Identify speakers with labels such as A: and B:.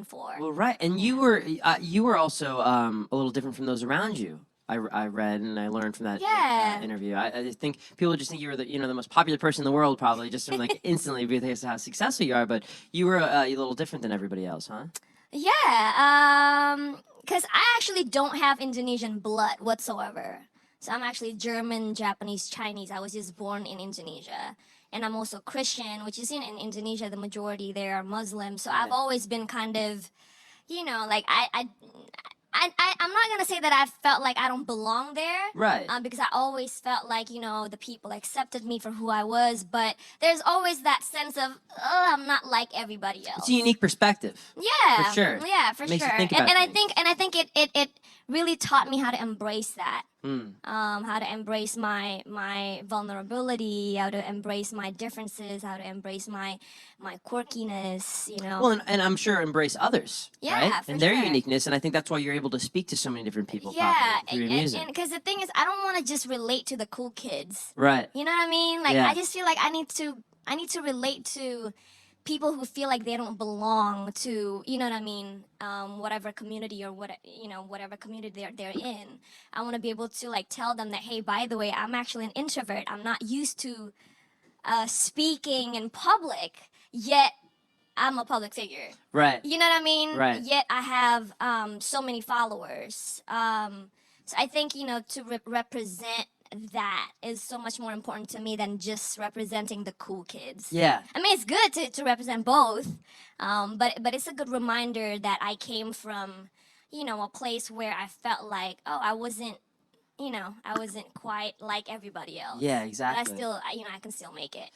A: for.
B: Well, right, and you were also a little different from those around you. I read and I learned from that
A: Yeah.
B: interview. I just think people just think you were the most popular person in the world, probably just from like instantly because of how successful you are. But you were a little different than everybody else, huh?
A: Yeah, because I actually don't have Indonesian blood whatsoever. So I'm actually German, Japanese, Chinese. I was just born in Indonesia. And I'm also Christian, which is in Indonesia, the majority there are Muslims. So I've
B: Right.
A: always been kind of, like I'm not gonna say that I felt like I don't belong there,
B: Right.
A: because I always felt like the people accepted me for who I was. But there's always that sense of, oh, I'm not like everybody else.
B: It's a unique perspective.
A: Yeah,
B: For sure.
A: yeah, for
B: Makes you
A: sure.
B: think
A: And
B: about
A: I
B: things.
A: think it really taught me how to embrace that.
B: Mm.
A: How to embrace my vulnerability, how to embrace my differences, how to embrace my quirkiness.
B: Well, and I'm sure embrace others,
A: Yeah,
B: right?
A: for
B: And their
A: sure.
B: uniqueness, and I think that's why you're able to speak to so many different people,
A: Yeah,
B: probably, through your music.
A: and because the thing is, I don't want to just relate to the cool kids.
B: Right.
A: You know what I mean? Like,
B: Yeah.
A: I just feel like I need to relate to people who feel like they don't belong to, you know what I mean, whatever community or whatever community they're in. I want to be able to like tell them that, hey, by the way, I'm actually an introvert. I'm not used to speaking in public, yet I'm a public figure.
B: Right.
A: You know what I mean?
B: Right.
A: Yet I have so many followers. So I think to represent that is so much more important to me than just representing the cool kids.
B: Yeah.
A: I mean, it's good to represent both, but it's a good reminder that I came from, a place where I felt like, oh, I wasn't quite like everybody else.
B: Yeah,
A: But
B: exactly.
A: I still, I can still make it.